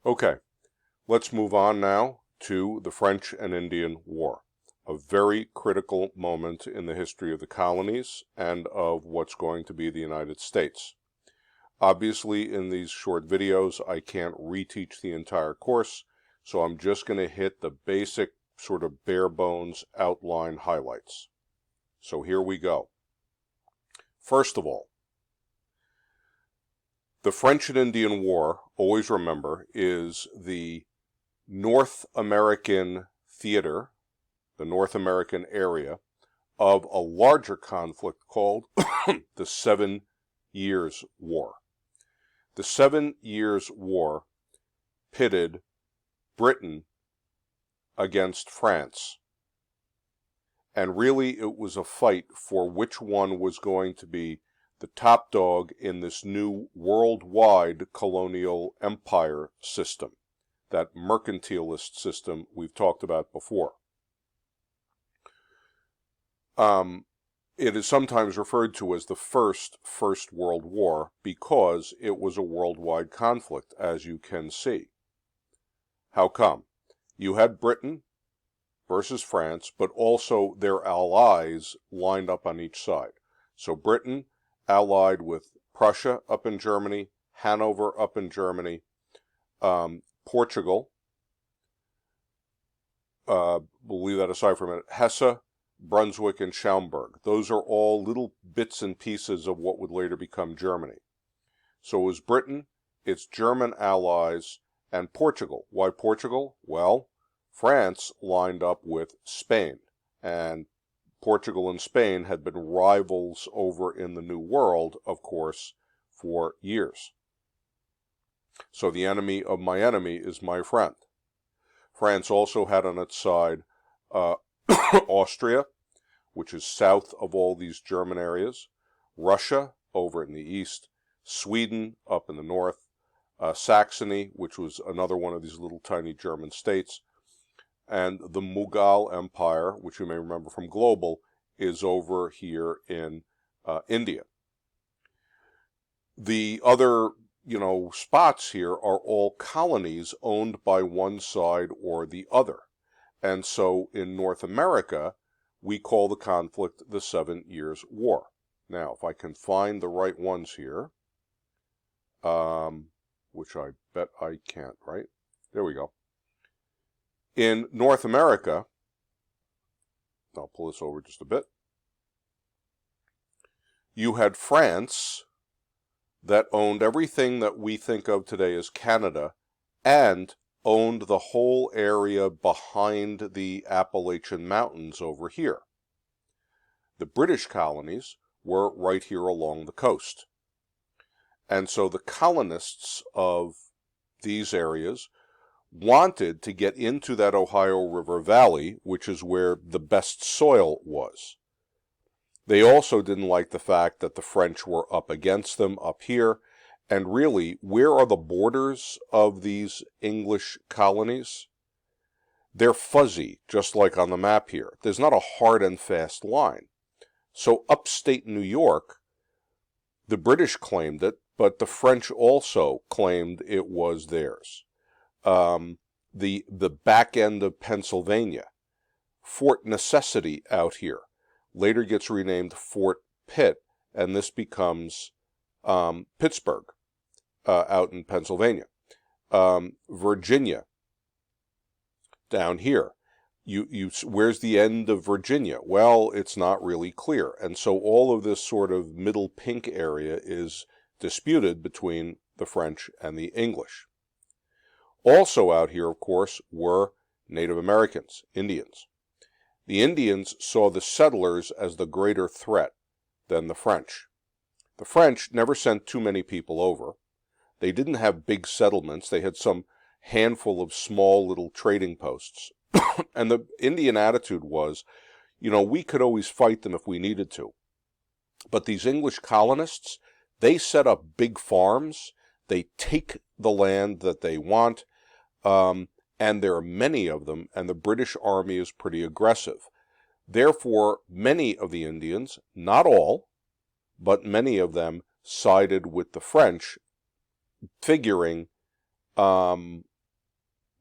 Okay, let's move on now to the French and Indian War, a very critical moment in the history of the colonies and of what's going to be the United States. Obviously, in these short videos, I can't reteach the entire course, so I'm just going to hit the basic sort of bare bones outline highlights. So here we go. First of all, the French and Indian War, always remember, is the North American theater, the North American area, of a larger conflict called the 7 Years' War. The 7 Years' War pitted Britain against France. And really it was a fight for which one was going to be the top dog in this new worldwide colonial empire system, that mercantilist system we've talked about before. It is sometimes referred to as the First World War because it was a worldwide conflict, as you can see. How come? You had Britain versus France, but also their allies lined up on each side. So Britain allied with Prussia up in Germany, Hanover up in Germany, Portugal, we'll leave that aside for a minute, Hesse, Brunswick, and Schaumburg. Those are all little bits and pieces of what would later become Germany. So it was Britain, its German allies, and Portugal. Why Portugal? Well, France lined up with Spain, and Portugal and Spain had been rivals over in the New World, of course, for years. So the enemy of my enemy is my friend. France also had on its side Austria, which is south of all these German areas, Russia over in the east, Sweden up in the north, Saxony, which was another one of these little tiny German states, and the Mughal Empire, which you may remember from Global, is over here in India. The other, spots here are all colonies owned by one side or the other. And so in North America, we call the conflict the 7 Years' War. Now, if I can find the right ones here, which I bet I can't, right? There we go. In North America, I'll pull this over just a bit, you had France that owned everything that we think of today as Canada and owned the whole area behind the Appalachian Mountains over here. The British colonies were right here along the coast. And so the colonists of these areas wanted to get into that Ohio River Valley, which is where the best soil was. They also didn't like the fact that the French were up against them up here, and really, where are the borders of these English colonies? They're fuzzy, just like on the map here. There's not a hard and fast line. So upstate New York, the British claimed it, but the French also claimed it was theirs. The back end of Pennsylvania, Fort Necessity out here, later gets renamed Fort Pitt, and this becomes Pittsburgh out in Pennsylvania. Virginia, down here. Where's the end of Virginia? Well, it's not really clear. And so all of this sort of middle pink area is disputed between the French and the English. Also out here, of course, were Native Americans, Indians. The Indians saw the settlers as the greater threat than the French. The French never sent too many people over. They didn't have big settlements. They had some handful of small little trading posts. And the Indian attitude was, we could always fight them if we needed to. But these English colonists, they set up big farms. They take the land that they want. And there are many of them, and the British Army is pretty aggressive. Therefore, many of the Indians, not all, but many of them sided with the French, figuring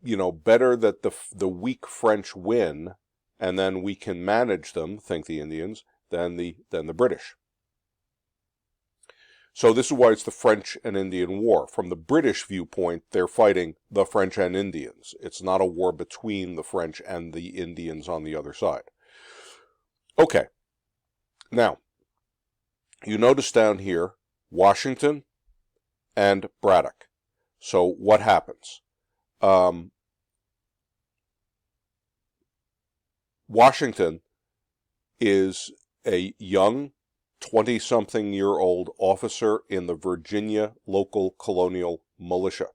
better that the weak French win, and then we can manage them, think the Indians, than the British. So this is why it's the French and Indian War. From the British viewpoint, they're fighting the French and Indians. It's not a war between the French and the Indians on the other side. Okay. Now, you notice down here, Washington and Braddock. So what happens? Washington is a young 20-something-year-old officer in the Virginia local colonial militia.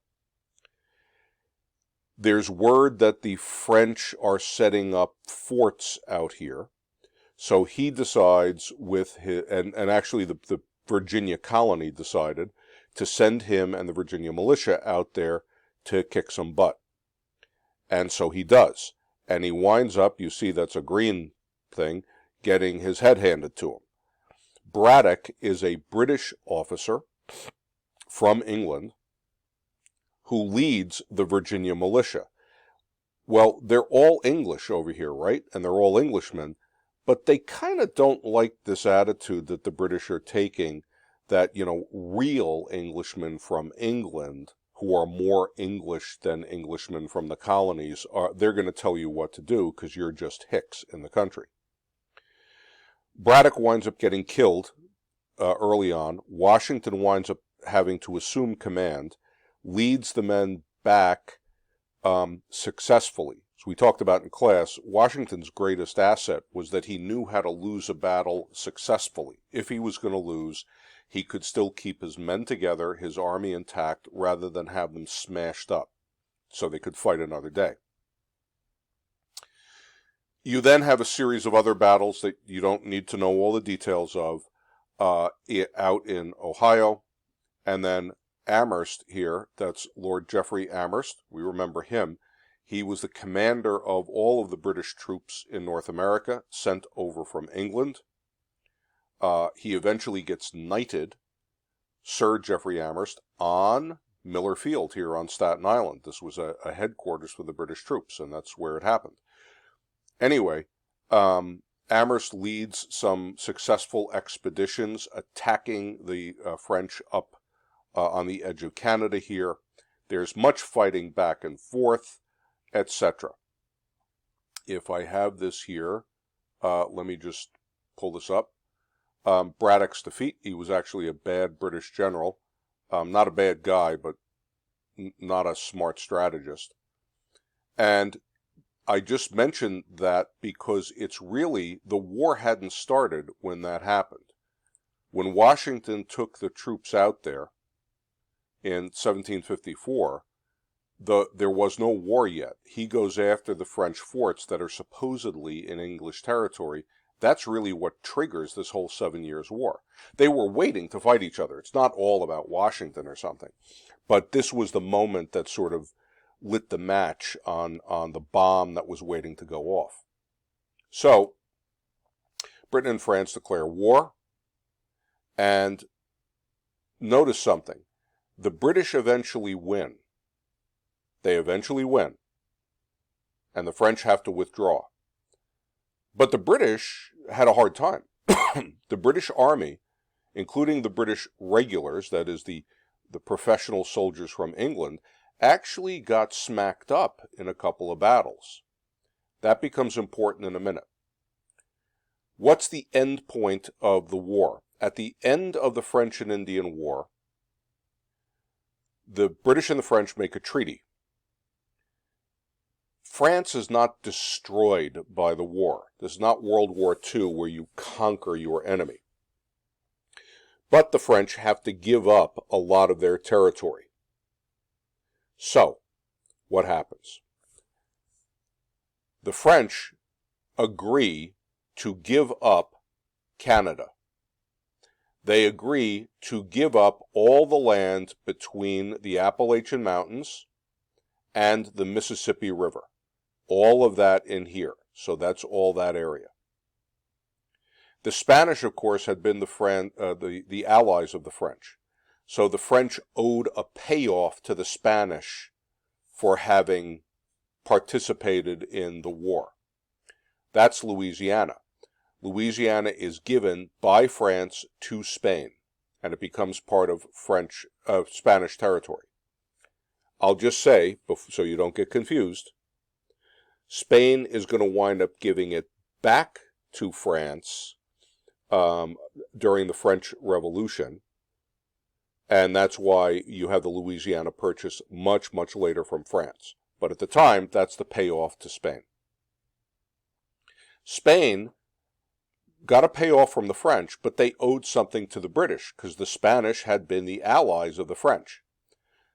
There's word that the French are setting up forts out here, so he decides with his, and actually the Virginia colony decided to send him and the Virginia militia out there to kick some butt. And so he does. And he winds up, you see that's a green thing, getting his head handed to him. Braddock is a British officer from England who leads the Virginia militia. Well, they're all English over here, right? And they're all Englishmen, but they kind of don't like this attitude that the British are taking, that, real Englishmen from England, who are more English than Englishmen from the colonies, they're going to tell you what to do because you're just hicks in the country. Braddock winds up getting killed early on. Washington winds up having to assume command, leads the men back successfully. As we talked about in class, Washington's greatest asset was that he knew how to lose a battle successfully. If he was going to lose, he could still keep his men together, his army intact, rather than have them smashed up, so they could fight another day. You then have a series of other battles that you don't need to know all the details of out in Ohio. And then Amherst here, that's Lord Geoffrey Amherst. We remember him. He was the commander of all of the British troops in North America sent over from England. He eventually gets knighted, Sir Geoffrey Amherst, on Miller Field here on Staten Island. This was a headquarters for the British troops, and that's where it happened. Anyway, Amherst leads some successful expeditions attacking the French up on the edge of Canada here. There's much fighting back and forth, etc. If I have this here, let me just pull this up. Braddock's defeat. He was actually a bad British general. Not a bad guy, but not a smart strategist. And I just mentioned that because it's really, the war hadn't started when that happened. When Washington took the troops out there in 1754, there was no war yet. He goes after the French forts that are supposedly in English territory. That's really what triggers this whole 7 Years' War. They were waiting to fight each other. It's not all about Washington or something. But this was the moment that sort of lit the match on the bomb that was waiting to go off. So, Britain and France declare war, and notice something. The British eventually win. They eventually win, and the French have to withdraw. But the British had a hard time. The British Army, including the British regulars, that is the professional soldiers from England, actually got smacked up in a couple of battles. That becomes important in a minute. What's the end point of the war? At the end of the French and Indian War, the British and the French make a treaty. France is not destroyed by the war. This is not World War II where you conquer your enemy. But the French have to give up a lot of their territory. So, what happens? The French agree to give up Canada. They agree to give up all the land between the Appalachian Mountains and the Mississippi River. All of that in here. So that's all that area. The Spanish, of course, had been the allies of the French. So the French owed a payoff to the Spanish for having participated in the war. That's Louisiana. Louisiana is given by France to Spain, and it becomes part of Spanish territory. I'll just say, so you don't get confused, Spain is going to wind up giving it back to France during the French Revolution, and that's why you have the Louisiana Purchase much, much later from France. But at the time, that's the payoff to Spain. Spain got a payoff from the French, but they owed something to the British, because the Spanish had been the allies of the French.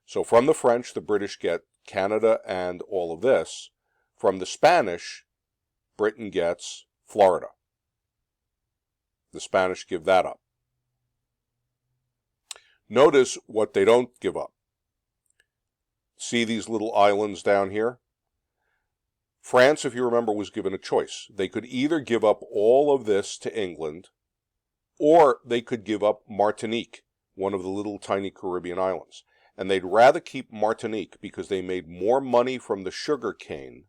So from the French, the British get Canada and all of this. From the Spanish, Britain gets Florida. The Spanish give that up. Notice what they don't give up. See these little islands down here? France, if you remember, was given a choice. They could either give up all of this to England, or they could give up Martinique, one of the little tiny Caribbean islands. And they'd rather keep Martinique because they made more money from the sugar cane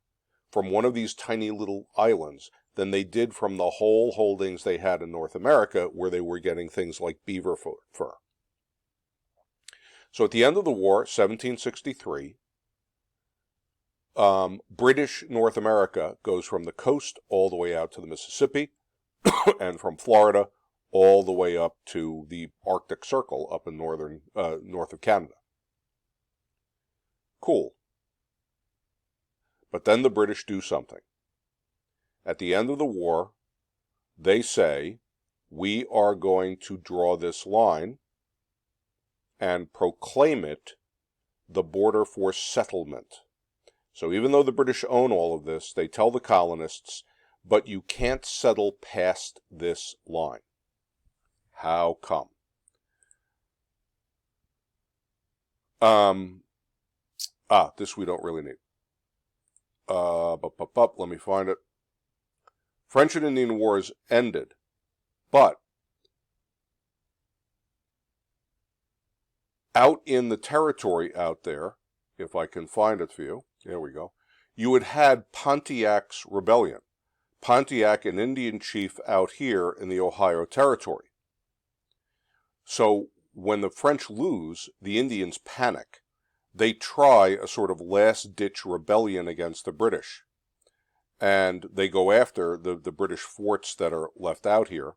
from one of these tiny little islands than they did from the whole holdings they had in North America, where they were getting things like beaver fur. So at the end of the war, 1763, British North America goes from the coast all the way out to the Mississippi, and from Florida all the way up to the Arctic Circle up in north of Canada. Cool. But then the British do something. At the end of the war, they say, we are going to draw this line and proclaim it the border for settlement. So even though the British own all of this, they tell the colonists, but you can't settle past this line. How come? This we don't really need. Let me find it. French and Indian Wars ended, but out in the territory out there, if I can find it for you, there we go, you had Pontiac's rebellion. Pontiac, an Indian chief out here in the Ohio Territory. So when the French lose, the Indians panic. They try a sort of last-ditch rebellion against the British. And they go after the British forts that are left out here.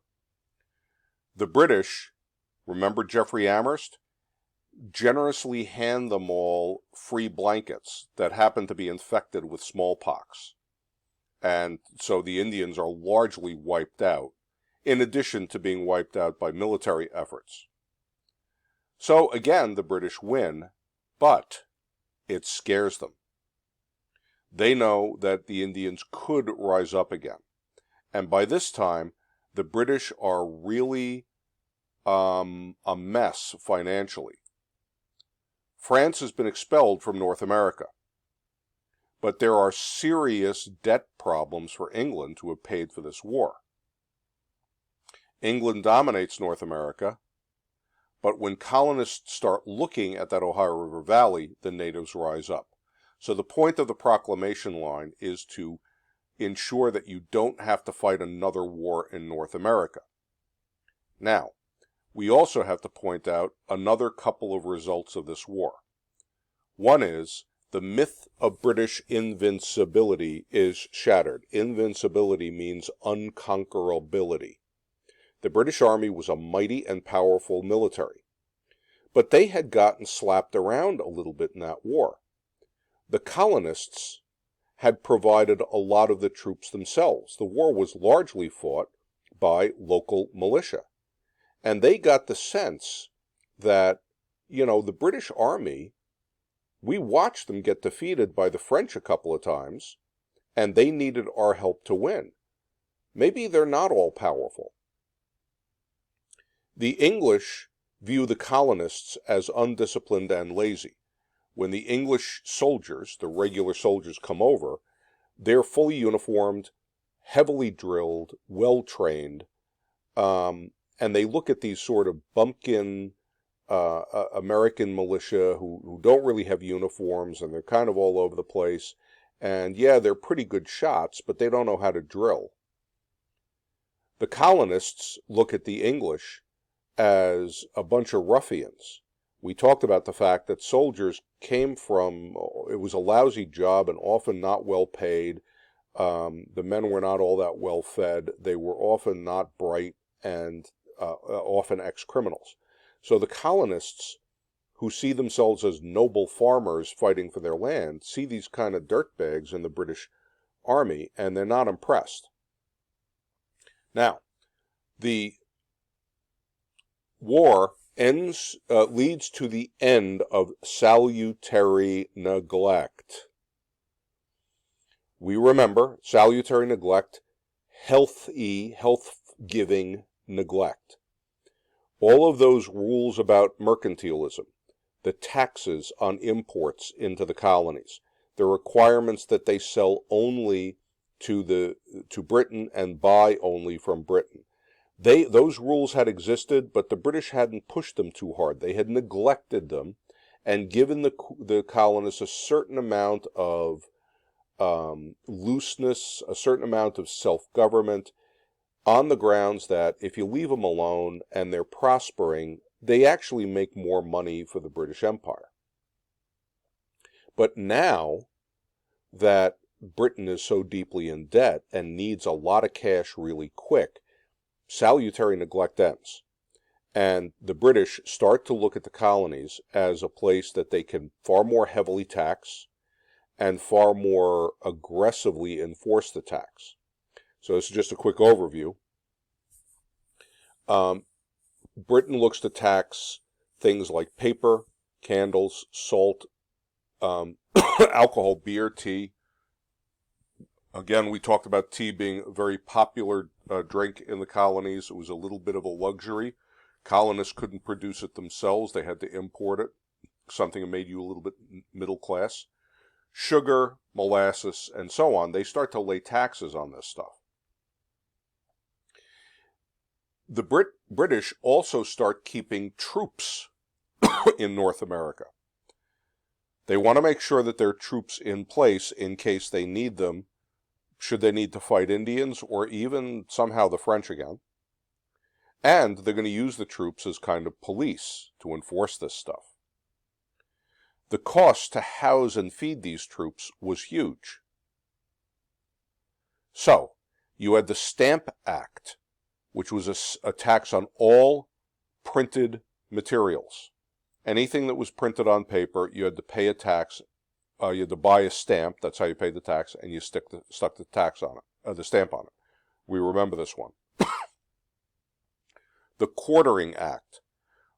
The British, remember Jeffrey Amherst? Generously hand them all free blankets that happen to be infected with smallpox. And so the Indians are largely wiped out, in addition to being wiped out by military efforts. So again, the British win, but it scares them. They know that the Indians could rise up again. And by this time, the British are really a mess financially. France has been expelled from North America. But there are serious debt problems for England to have paid for this war. England dominates North America, but when colonists start looking at that Ohio River Valley, the natives rise up. So the point of the proclamation line is to ensure that you don't have to fight another war in North America. Now, we also have to point out another couple of results of this war. One is, the myth of British invincibility is shattered. Invincibility means unconquerability. The British Army was a mighty and powerful military, but they had gotten slapped around a little bit in that war. The colonists had provided a lot of the troops themselves. The war was largely fought by local militia, and they got the sense that, the British Army, we watched them get defeated by the French a couple of times, and they needed our help to win. Maybe they're not all powerful. The English view the colonists as undisciplined and lazy. When the English soldiers, the regular soldiers, come over, they're fully uniformed, heavily drilled, well-trained, and they look at these sort of bumpkin American militia who don't really have uniforms, and they're kind of all over the place, And yeah, they're pretty good shots, but they don't know how to drill. The colonists look at the English as a bunch of ruffians. We talked about the fact that soldiers came from, it was a lousy job and often not well paid. The men were not all that well fed. They were often not bright and often ex-criminals. So the colonists, who see themselves as noble farmers fighting for their land, see these kind of dirtbags in the British Army, and they're not impressed. Now, the war leads to the end of salutary neglect. We remember salutary neglect, health-giving neglect. All of those rules about mercantilism, the taxes on imports into the colonies, the requirements that they sell only to Britain and buy only from Britain. Those rules had existed, but the British hadn't pushed them too hard. They had neglected them and given the colonists a certain amount of looseness, a certain amount of self-government, on the grounds that if you leave them alone and they're prospering, they actually make more money for the British Empire. But now that Britain is so deeply in debt and needs a lot of cash really quick, salutary neglect ends. And the British start to look at the colonies as a place that they can far more heavily tax and far more aggressively enforce the tax. So this is just a quick overview. Britain looks to tax things like paper, candles, salt, alcohol, beer, tea. Again, we talked about tea being a very popular drink in the colonies. It was a little bit of a luxury. Colonists couldn't produce it themselves. They had to import it, something that made you a little bit middle class. Sugar, molasses, and so on. They start to lay taxes on this stuff. The British also start keeping troops in North America. They want to make sure that there are troops in place in case they need them, should they need to fight Indians or even somehow the French again. And they're going to use the troops as kind of police to enforce this stuff. The cost to house and feed these troops was huge. So, you had the Stamp Act, which was a tax on all printed materials. Anything that was printed on paper, you had to pay a tax. You had to buy a stamp. That's how you paid the tax, and you stuck the tax on it, the stamp on it. We remember this one. The Quartering Act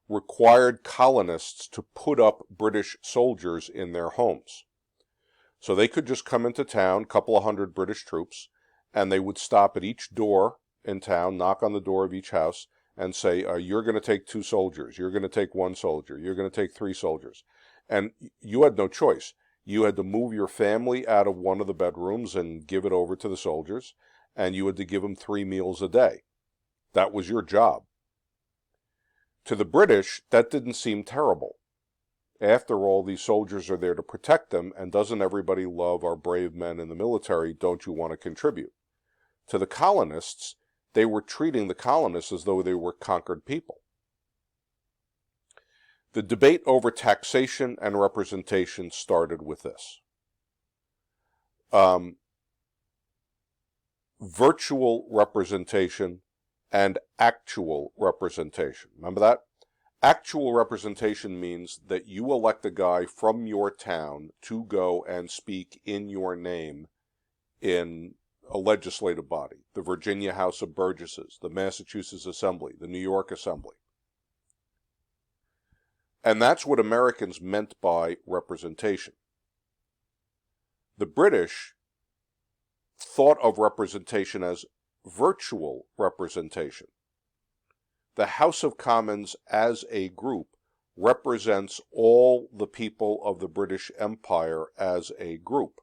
required colonists to put up British soldiers in their homes. So they could just come into town, a couple of hundred British troops, and they would stop at each door in town, knock on the door of each house, and say, you're going to take 2 soldiers, you're going to take 1 soldier, you're going to take 3 soldiers. And you had no choice. You had to move your family out of one of the bedrooms and give it over to the soldiers, and you had to give them 3 meals a day. That was your job. To the British, that didn't seem terrible. After all, these soldiers are there to protect them, and doesn't everybody love our brave men in the military? Don't you want to contribute? To the colonists, they were treating the colonists as though they were conquered people. The debate over taxation and representation started with this. Virtual representation and actual representation. Remember that? Actual representation means that you elect a guy from your town to go and speak in your name in a legislative body, the Virginia House of Burgesses, the Massachusetts Assembly, the New York Assembly. And that's what Americans meant by representation. The British thought of representation as virtual representation. The House of Commons as a group represents all the people of the British Empire as a group.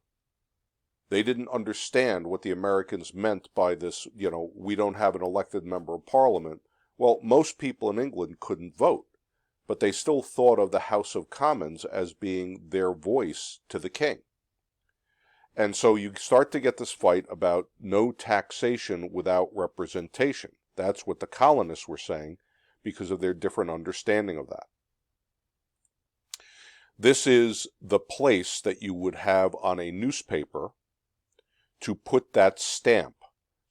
They didn't understand what the Americans meant by this, we don't have an elected member of Parliament. Well, most people in England couldn't vote, but they still thought of the House of Commons as being their voice to the king. And so you start to get this fight about no taxation without representation. That's what the colonists were saying because of their different understanding of that. This is the place that you would have on a newspaper to put that stamp.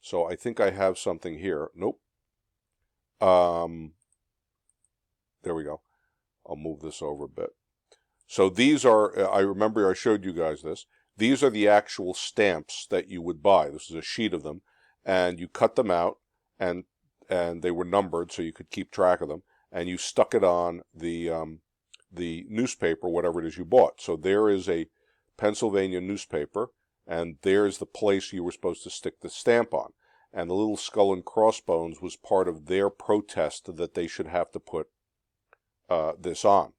So I think I have something here. Nope. There we go. I'll move this over a bit. So these are, I remember I showed you guys this. These are the actual stamps that you would buy. This is a sheet of them, and you cut them out, and they were numbered so you could keep track of them, and you stuck it on the newspaper, whatever it is you bought. So there is a Pennsylvania newspaper, and there's the place you were supposed to stick the stamp on. And the little skull and crossbones was part of their protest that they should have to put this on.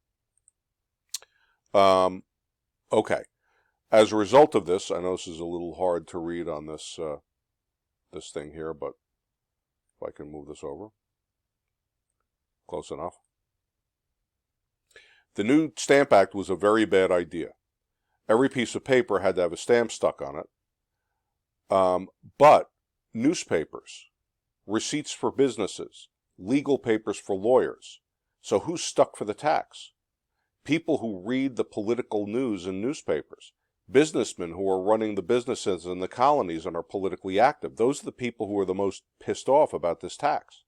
Okay. As a result of this, I know this is a little hard to read on this this thing here, but if I can move this over. Close enough. The new Stamp Act was a very bad idea. Every piece of paper had to have a stamp stuck on it. But newspapers, receipts for businesses, legal papers for lawyers. So who's stuck for the tax? People who read the political news in newspapers. Businessmen who are running the businesses in the colonies and are politically active. Those are the people who are the most pissed off about this tax.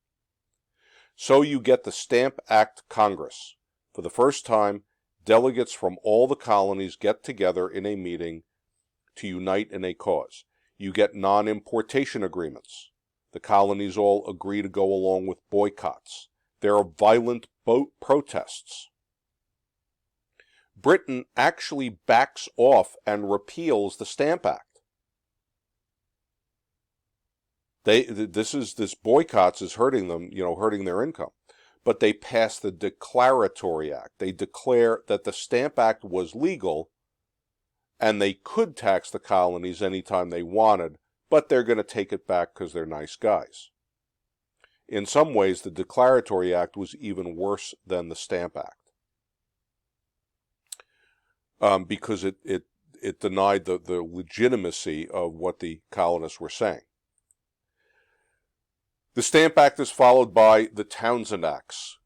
So you get the Stamp Act Congress. For the first time, delegates from all the colonies get together in a meeting to unite in a cause. You get non-importation agreements. The colonies all agree to go along with boycotts. There are violent protests. Britain actually backs off and repeals the Stamp Act. This boycotts is hurting them, hurting their income. But they pass the Declaratory Act. They declare that the Stamp Act was legal and they could tax the colonies anytime they wanted, but they're going to take it back because they're nice guys. In some ways, the Declaratory Act was even worse than the Stamp Act because it denied the legitimacy of what the colonists were saying. The Stamp Act is followed by the Townshend Acts.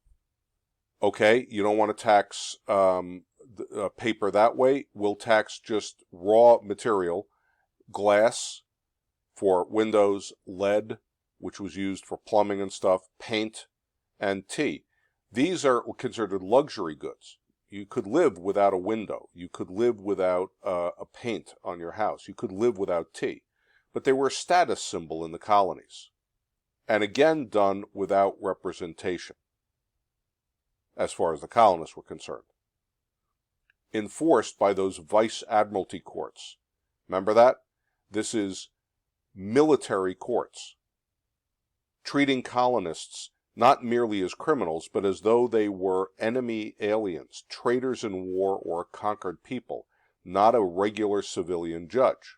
Okay, you don't want to tax paper that way. We'll tax just raw material, glass for windows, lead, which was used for plumbing and stuff, paint, and tea. These are considered luxury goods. You could live without a window. You could live without a paint on your house. You could live without tea. But they were a status symbol in the colonies. And again, done without representation, as far as the colonists were concerned. Enforced by those vice admiralty courts. Remember that? This is military courts, treating colonists not merely as criminals, but as though they were enemy aliens, traitors in war or a conquered people, not a regular civilian judge.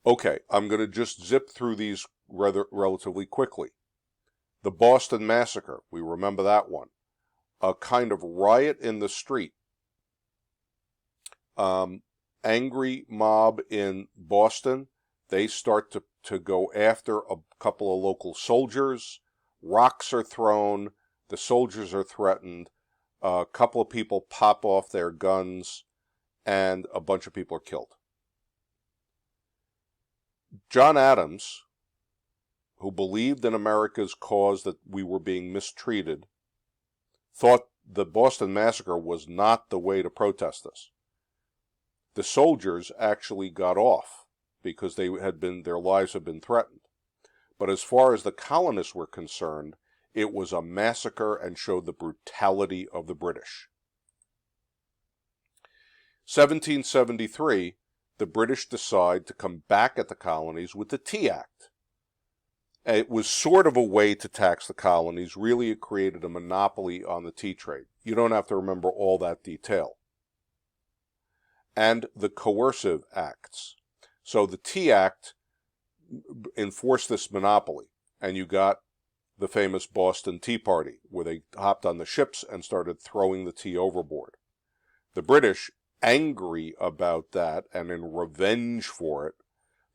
Okay, I'm going to just zip through these relatively quickly. The Boston Massacre, we remember that one. A kind of riot in the street. Angry mob in Boston. They start to go after a couple of local soldiers. Rocks are thrown. The soldiers are threatened. A couple of people pop off their guns, and a bunch of people are killed. John Adams, who believed in America's cause that we were being mistreated, thought the Boston Massacre was not the way to protest this. The soldiers actually got off because their lives had been threatened. But as far as the colonists were concerned, it was a massacre and showed the brutality of the British. 1773, the British decide to come back at the colonies with the Tea Act. It was sort of a way to tax the colonies. Really, it created a monopoly on the tea trade. You don't have to remember all that detail. And the Coercive Acts. So the Tea Act enforced this monopoly, and you got the famous Boston Tea Party, where they hopped on the ships and started throwing the tea overboard. The British angry about that and in revenge for it,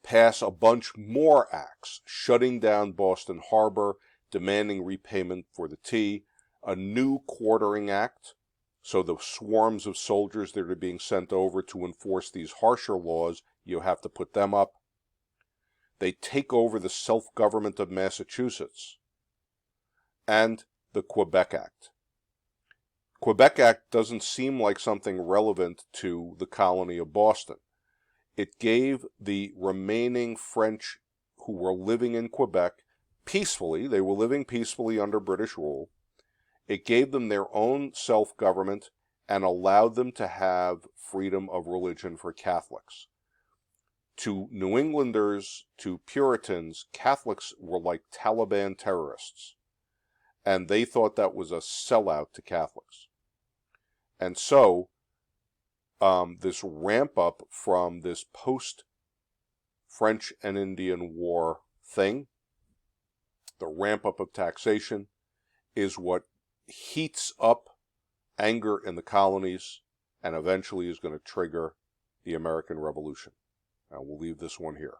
pass a bunch more acts, shutting down Boston Harbor, demanding repayment for the tea, a new quartering act, so the swarms of soldiers that are being sent over to enforce these harsher laws, you have to put them up. They take over the self-government of Massachusetts, and the Quebec Act. Quebec Act doesn't seem like something relevant to the colony of Boston. It gave the remaining French who were living in Quebec peacefully, they were living peacefully under British rule, it gave them their own self-government and allowed them to have freedom of religion for Catholics. To New Englanders, to Puritans, Catholics were like Taliban terrorists, and they thought that was a sellout to Catholics. And so, this ramp up from this post-French and Indian War thing, the ramp up of taxation, is what heats up anger in the colonies and eventually is going to trigger the American Revolution. And we'll leave this one here.